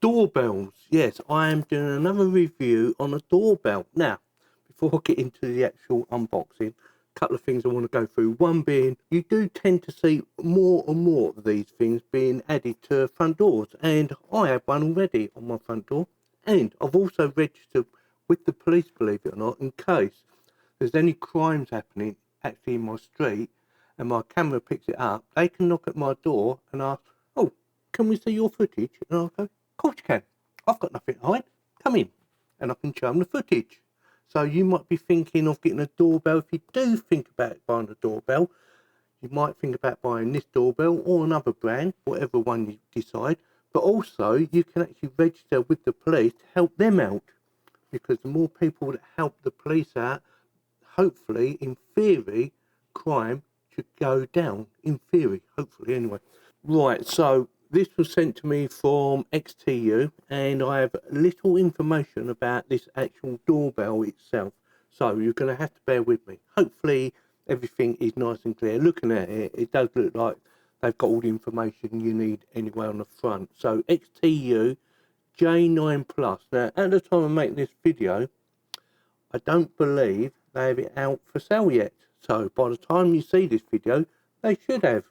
Doorbells. Yes, I am doing another review on a doorbell. Now, before I get into the actual unboxing, a couple of things I want to go through. One being, you do tend to see more and more of these things being added to front doors. And I have one already on my front door. And I've also registered with the police, believe it or not, in case there's any crimes happening actually in my street and my camera picks it up. They can knock at my door and ask, oh, can we see your footage? And I'll go, of course you can. I've got nothing to hide. Come in. And I can show them the footage. So you might be thinking of getting a doorbell. If you do think about buying a doorbell, you might think about buying this doorbell or another brand, whatever one you decide. But also, you can actually register with the police to help them out. Because the more people that help the police out, hopefully, in theory, crime should go down. In theory, hopefully, anyway. Right, so this was sent to me from XTU, and I have little information about this actual doorbell itself. So you're going to have to bear with me. Hopefully, everything is nice and clear. Looking at it, it does look like they've got all the information you need anyway on the front. So XTU J9Plus. Now, at the time of making this video, I don't believe they have it out for sale yet. So by the time you see this video, they should have.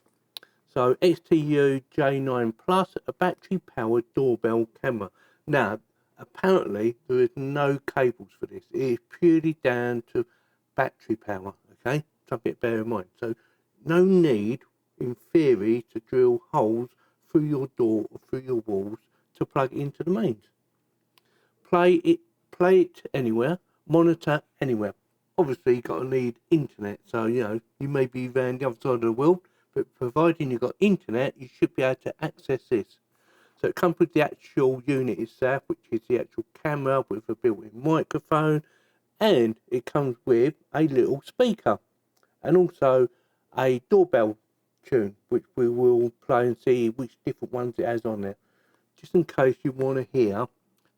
So XTU J9Plus, a battery powered doorbell camera. Now, apparently there is no cables for this. It is purely down to battery power, okay? Something to bear in mind. So no need, in theory, to drill holes through your door or through your walls to plug it into the mains. Play it anywhere, monitor anywhere. Obviously, you've got to need internet, so you may be around the other side of the world, but providing you've got internet, you should be able to access this. So it comes with the actual unit itself, which is the actual camera with a built-in microphone, and it comes with a little speaker, and also a doorbell tune, which we will play and see which different ones it has on there, just in case you want to hear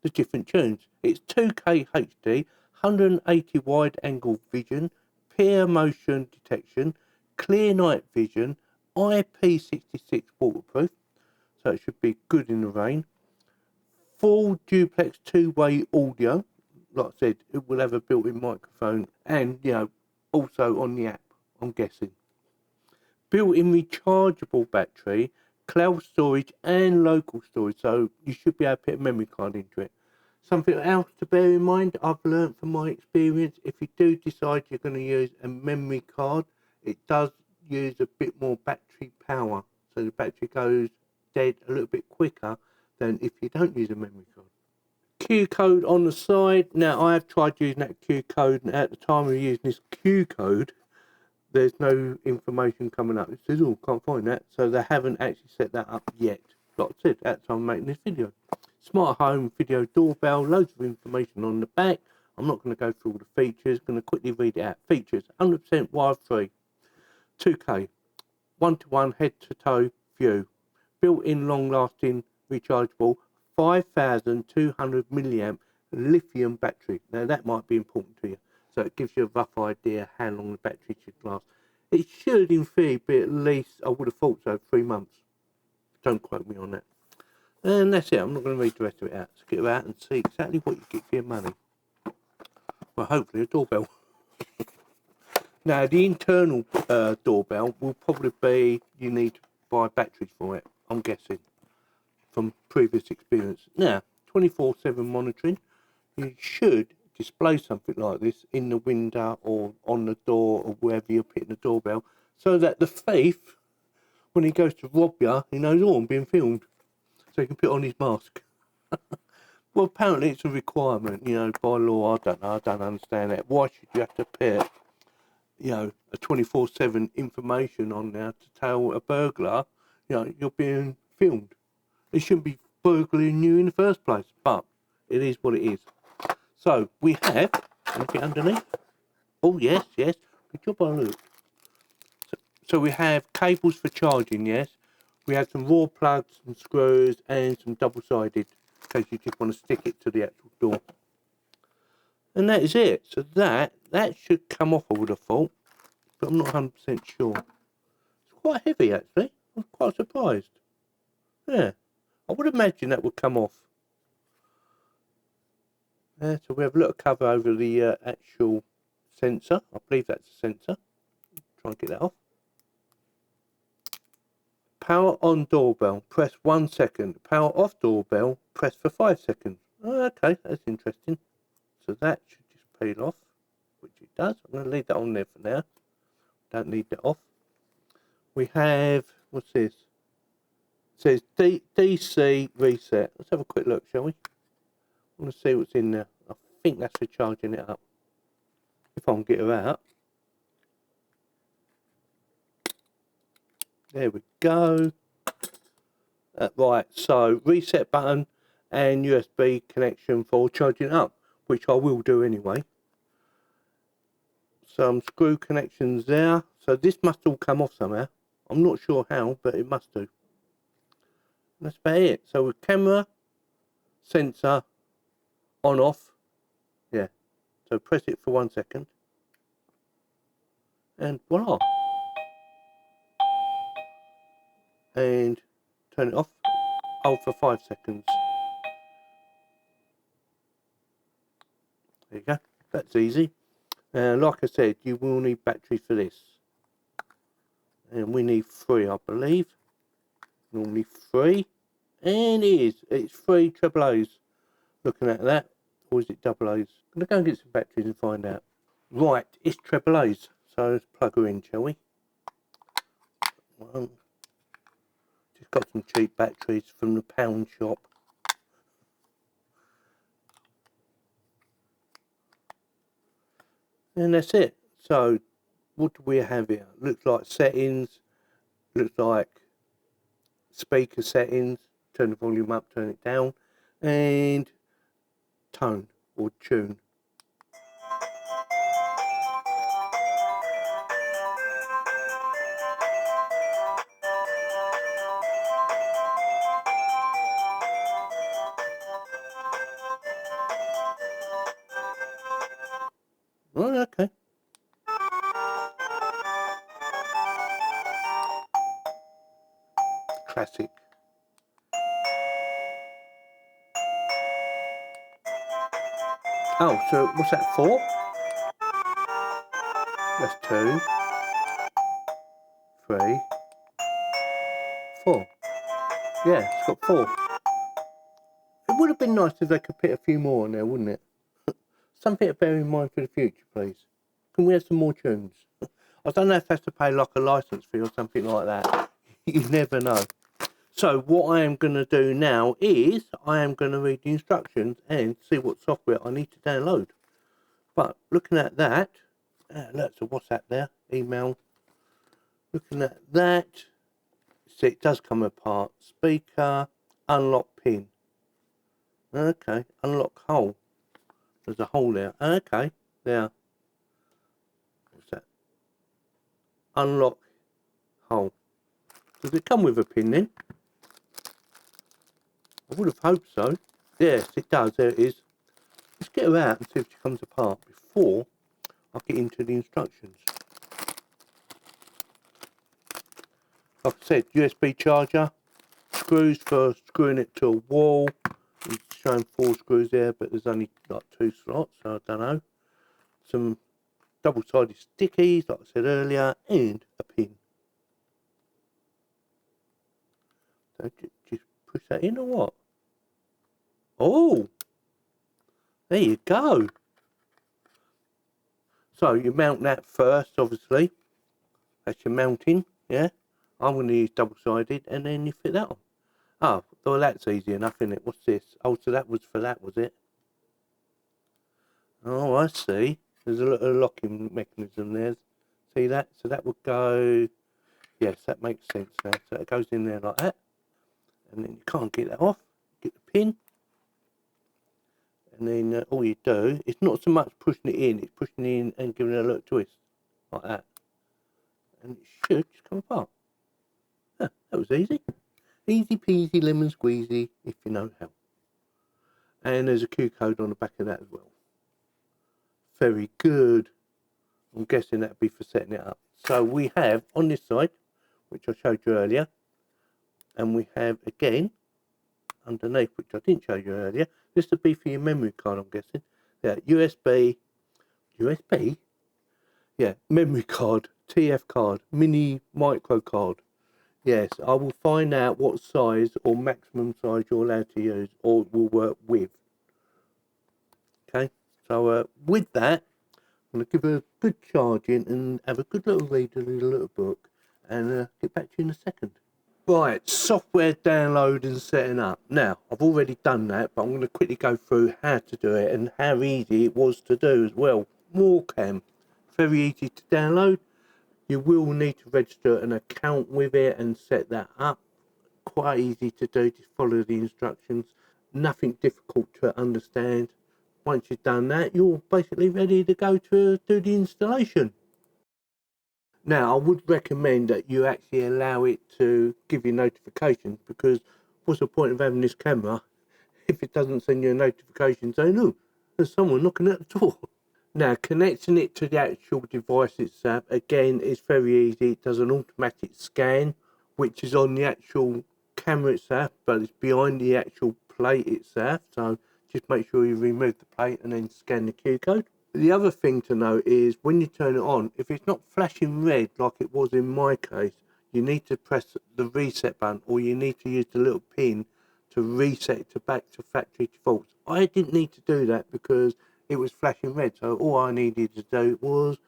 the different tunes. It's 2K HD, 180 wide angle vision, peer motion detection, clear night vision, IP66 waterproof, so it should be good in the rain. Full duplex two-way audio, like I said, it will have a built-in microphone, and also on the app, I'm guessing. Built-in rechargeable battery, cloud storage and local storage, so you should be able to put a memory card into it. Something else to bear in mind, I've learned from my experience, if you do decide you're going to use a memory card, it does use a bit more battery power, so the battery goes dead a little bit quicker than if you don't use a memory card. Q code on the side. Now, I have tried using that Q code, and at the time of using this Q code, there's no information coming up. It says, oh, can't find that. So they haven't actually set that up yet. Like I said, that's why I'm making this video. Smart home video doorbell, loads of information on the back. I'm not going to go through all the features. I'm going to quickly read it out. Features: 100% wire-free, 2K, one-to-one head-to-toe view, built-in long-lasting rechargeable 5,200 milliamp lithium battery. Now that might be important to you. So it gives you a rough idea how long the battery should last. It should, in theory, be at least, I would have thought so, 3 months. Don't quote me on that. And that's it. I'm not going to read the rest of it out. So get it out and see exactly what you get for your money. Well, hopefully a doorbell. Now, the internal doorbell will probably be, you need to buy batteries for it, I'm guessing, from previous experience. Now, 24/7 monitoring. You should display something like this in the window or on the door or wherever you're putting the doorbell, so that the thief, when he goes to rob you, he knows, oh, I'm being filmed, so he can put on his mask. Well, apparently it's a requirement, by law. I don't know, I don't understand that. Why should you have to put, a 24/7 information on there to tell a burglar, you're being filmed? It shouldn't be burgling you in the first place, but it is what it is. So we have, anything underneath? Oh, yes, good job, I look. So we have cables for charging, yes. We have some raw plugs and screws and some double-sided, in case you just want to stick it to the actual door. And that is it. So that should come off, I would have thought, but I'm not 100% sure. It's quite heavy, actually. I'm quite surprised. Yeah, I would imagine that would come off. So we have a little cover over the actual sensor. I believe that's a sensor. Try and get that off. Power on doorbell, press 1 second. Power off doorbell, press for 5 seconds. Oh, okay, that's interesting. So that should just peel off, which it does. I'm going to leave that on there for now. Don't need that off. We have, what's this? It says DC reset. Let's have a quick look, shall we? I want to see what's in there. I think that's for charging it up. If I can get her out. There we go. Right, so reset button and USB connection for charging it up, which I will do anyway. Some screw connections there. So this must all come off somehow. I'm not sure how, but it must do. That's about it. So with camera, sensor, on off. Yeah. So press it for 1 second. And voila. And turn it off. Hold for 5 seconds. There you go. That's easy. Like I said, you will need batteries for this. And we need 3, I believe. Normally 3. And it is. It's 3 triple O's. Looking at that. Or is it double O's? I'm going to go and get some batteries and find out. Right, it's triple O's. So let's plug her in, shall we? Just got some cheap batteries from the pound shop. And that's it. So what do we have here? Looks like settings. Looks like speaker settings. Turn the volume up, turn it down. And tone or tune. Oh, okay. Classic. Oh, so what's that for? That's 2, 3, 4. Yeah, it's got 4. It would have been nice if they could put a few more on there, wouldn't it? Something to bear in mind for the future, please. Can we have some more tunes? I don't know if that's to pay like a license fee or something like that. You never know. So what I am going to do now is I am going to read the instructions and see what software I need to download. But looking at that, look, so what's that there? Email. Looking at that, see it does come apart. Speaker, unlock pin. Okay, unlock hole. There's a hole there. Okay, there. What's that? Unlock hole. Does it come with a pin then? I would have hoped so. Yes, it does. There it is. Let's get her out and see if she comes apart before I get into the instructions. Like I said, USB charger. Screws for screwing it to a wall. It's showing 4 screws there, but there's only like 2 slots, so I don't know. Some double-sided stickies, like I said earlier, and a pin. So just push that in or what? Oh, there you go. So you mount that first, obviously. That's your mounting, yeah. I'm going to use double-sided, and then you fit that on. Oh, well, that's easy enough, isn't it? What's this? Oh, so that was for that, was it? Oh, I see. There's a little locking mechanism there. See that? So that would go... Yes, that makes sense now. So it goes in there like that. And then you can't get that off. Get the pin. And then all you do, it's not so much pushing it in, it's pushing it in and giving it a little twist. Like that. And it should just come apart. Huh, that was easy. Easy peasy lemon squeezy, if you know how. And there's a Q code on the back of that as well. Very good. I'm guessing that'd be for setting it up. So we have on this side, which I showed you earlier, and we have again underneath, which I didn't show you earlier. This would be for your memory card, I'm guessing. Yeah, USB, yeah, memory card, TF card, mini micro card. Yes, I will find out what size or maximum size you're allowed to use or will work with. Okay, so with that, I'm going to give it a good charge in and have a good little read of the little book and get back to you in a second. Right, software download and setting up. Now, I've already done that, but I'm going to quickly go through how to do it and how easy it was to do as well. Morecam, very easy to download. You will need to register an account with it and set that up. Quite easy to do, just follow the instructions. Nothing difficult to understand. Once you've done that, you're basically ready to go to do the installation. Now, I would recommend that you actually allow it to give you notifications, because what's the point of having this camera if it doesn't send you a notification saying, oh, there's someone knocking at the door? Now, connecting it to the actual device itself, again, is very easy. It does an automatic scan, which is on the actual camera itself, but it's behind the actual plate itself. So just make sure you remove the plate and then scan the QR code. The other thing to note is when you turn it on, if it's not flashing red like it was in my case, you need to press the reset button, or you need to use the little pin to reset it to back to factory defaults. I didn't need to do that because it was flashing red, so all I needed to do was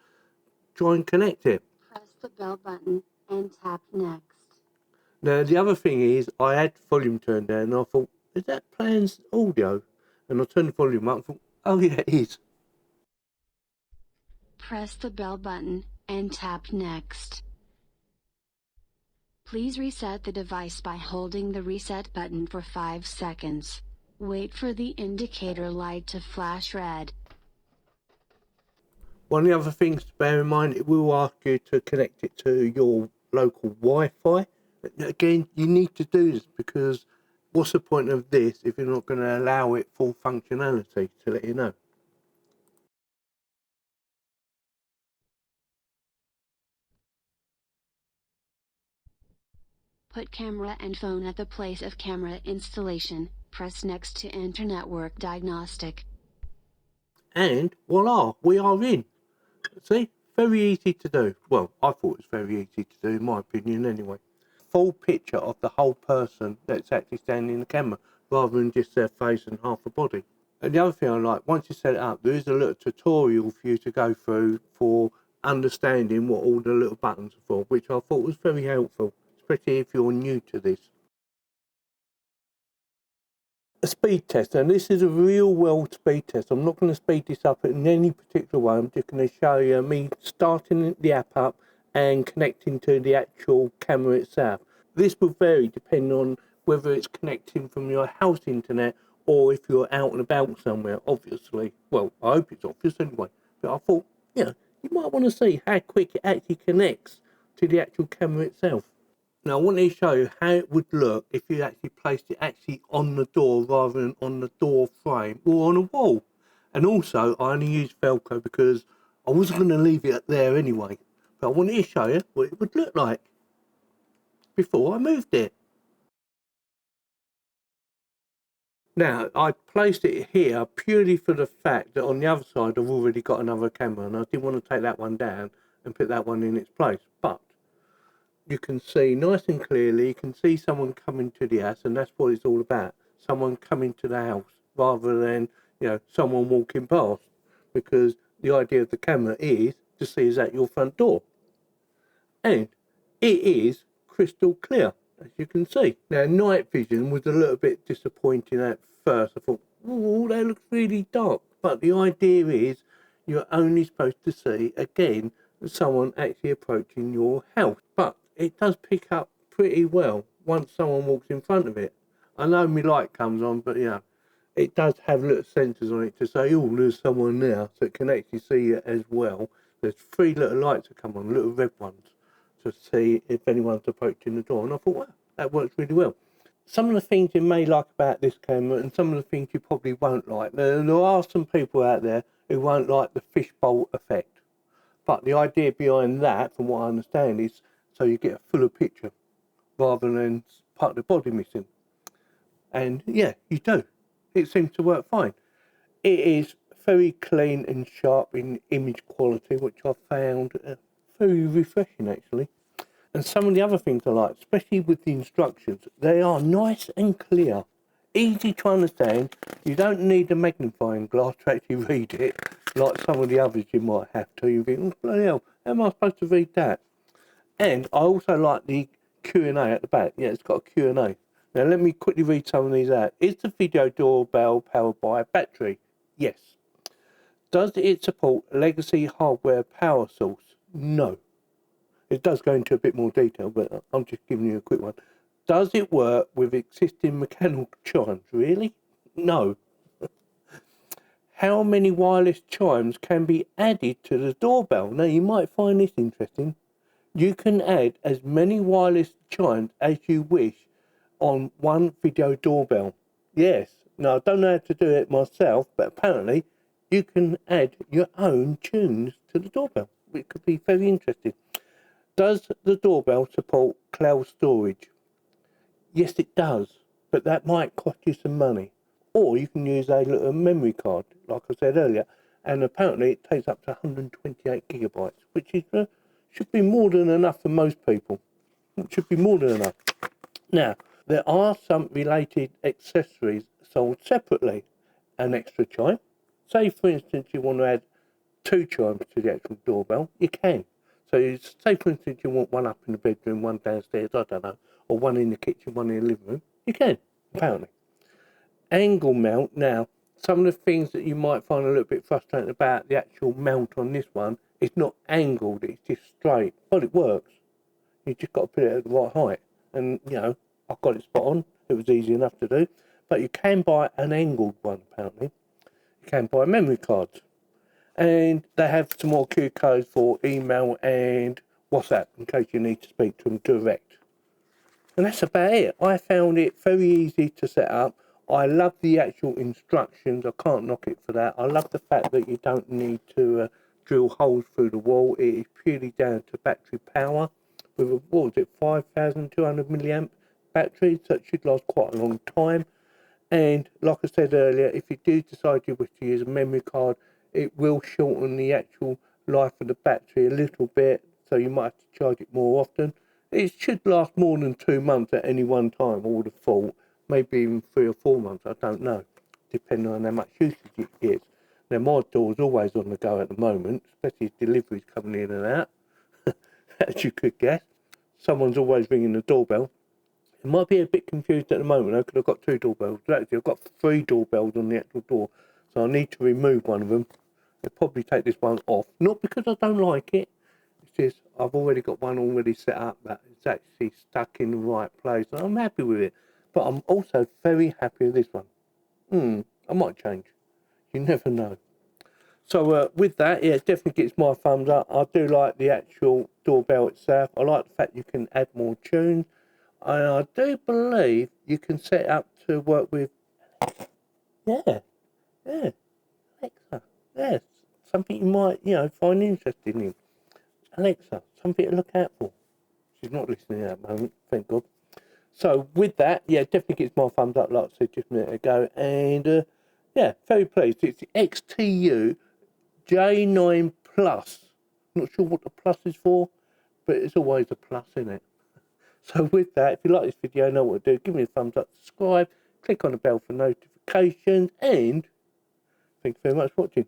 try and connect it. Press the bell button and tap next. Now the other thing is, I had the volume turned down and I thought, is that playing audio? And I turned the volume up and thought, oh yeah, it is. Press the bell button and tap next. Please reset the device by holding the reset button for 5 seconds. Wait for the indicator light to flash red. One of the other things to bear in mind, it will ask you to connect it to your local Wi-Fi. Again, you need to do this because what's the point of this if you're not going to allow it full functionality, to let you know. Put camera and phone at the place of camera installation. Press next to enter network diagnostic. And voila, we are in. See, very easy to do. Well, I thought it was very easy to do, in my opinion anyway. Full picture of the whole person that's actually standing in the camera, rather than just their face and half the body. And the other thing I like, once you set it up, there is a little tutorial for you to go through for understanding what all the little buttons are for, which I thought was very helpful, especially if you're new to this. A speed test, and this is a real world speed test. I'm not going to speed this up in any particular way. I'm just going to show you me starting the app up and connecting to the actual camera itself. This will vary depending on whether it's connecting from your house internet or if you're out and about somewhere, obviously. Well, I hope it's obvious anyway. But I thought, you might want to see how quick it actually connects to the actual camera itself. Now I want to show you how it would look if you actually placed it actually on the door rather than on the door frame or on a wall. And also I only used Velcro because I wasn't going to leave it there anyway. But I wanted to show you what it would look like before I moved it. Now I placed it here purely for the fact that on the other side I've already got another camera and I didn't want to take that one down and put that one in its place. But you can see nice and clearly, you can see someone coming to the house, and that's what it's all about. Someone coming to the house rather than, someone walking past, because the idea of the camera is to see is that your front door. And it is crystal clear, as you can see. Now, night vision was a little bit disappointing at first. I thought, oh, that looks really dark. But the idea is you're only supposed to see, again, someone actually approaching your house. But it does pick up pretty well once someone walks in front of it. I know my light comes on, but it does have little sensors on it to say, oh, there's someone there, so it can actually see it as well. There's 3 little lights that come on, little red ones, to see if anyone's approaching the door. And I thought, wow, that works really well. Some of the things you may like about this camera and some of the things you probably won't like. There are some people out there who won't like the fishbowl effect. But the idea behind that, from what I understand, is so you get a fuller picture rather than part of the body missing. And yeah, you do. It seems to work fine. It is very clean and sharp in image quality, which I found very refreshing actually. And some of the other things I like, especially with the instructions, they are nice and clear, easy to understand. You don't need a magnifying glass to actually read it, like some of the others you might have to. You think, oh, bloody hell, how am I supposed to read that? And I also like the Q&A at the back. Yeah, it's got a Q&A. Now let me quickly read some of these out. Is the video doorbell powered by a battery? Yes. Does it support legacy hardware power source? No. It does go into a bit more detail, but I'm just giving you a quick one. Does it work with existing mechanical chimes? Really? No. How many wireless chimes can be added to the doorbell? Now, you might find this interesting. You can add as many wireless chimes as you wish on one video doorbell. Yes. Now, I don't know how to do it myself, but apparently you can add your own tunes to the doorbell, which could be very interesting. Does the doorbell support cloud storage? Yes, it does, but that might cost you some money. Or you can use a little memory card, like I said earlier, and apparently it takes up to 128 gigabytes, which is should be more than enough for most people. It should be more than enough. Now, there are some related accessories sold separately. An extra chime. Say, for instance, you want to add 2 chimes to the actual doorbell, you can. So say, for instance, you want one up in the bedroom, one downstairs, I don't know, or one in the kitchen, one in the living room, you can, apparently. Angle mount. Now, some of the things that you might find a little bit frustrating about the actual mount on this one, it's not angled, it's just straight. But it works. You just got to put it at the right height. And, you know, I got it spot on. It was easy enough to do. But you can buy an angled one, apparently. You can buy memory cards. And they have some more QR codes for email and WhatsApp in case you need to speak to them direct. And that's about it. I found it very easy to set up. I love the actual instructions. I can't knock it for that. I love the fact that you don't need to drill holes through the wall. It is purely down to battery power with a, what was it, 5,200 milliamp battery, so it should last quite a long time. And like I said earlier, if you do decide you wish to use a memory card, it will shorten the actual life of the battery a little bit, so you might have to charge it more often. It should last more than 2 months at any one time, I would have thought. Maybe even 3 or 4 months, I don't know, depending on how much usage it gets. Now, my door's always on the go at the moment, especially if deliveries coming in and out, as you could guess. Someone's always ringing the doorbell. It might be a bit confused at the moment, though, because I've got 2 doorbells. Actually, I've got 3 doorbells on the actual door, so I need to remove one of them. I'll probably take this one off, not because I don't like it. It's just I've already got one already set up that is actually stuck in the right place, and I'm happy with it. But I'm also very happy with this one. I might change. You never know. So with that, yeah, it definitely gets my thumbs up. I do like the actual doorbell itself. I like the fact you can add more tunes. And I do believe you can set it up to work with, yeah, Alexa. Yes, something you might, find interesting in. Alexa, something to look out for. She's not listening at the moment, thank God. So with that, yeah, definitely gets my thumbs up, like I said just a minute ago. And yeah, very pleased. It's the XTU J9 Plus. Not sure what the plus is for, but it's always a plus, isn't it? So with that, if you like this video, know what to do. Give me a thumbs up, subscribe, click on the bell for notifications, and thank you very much for watching.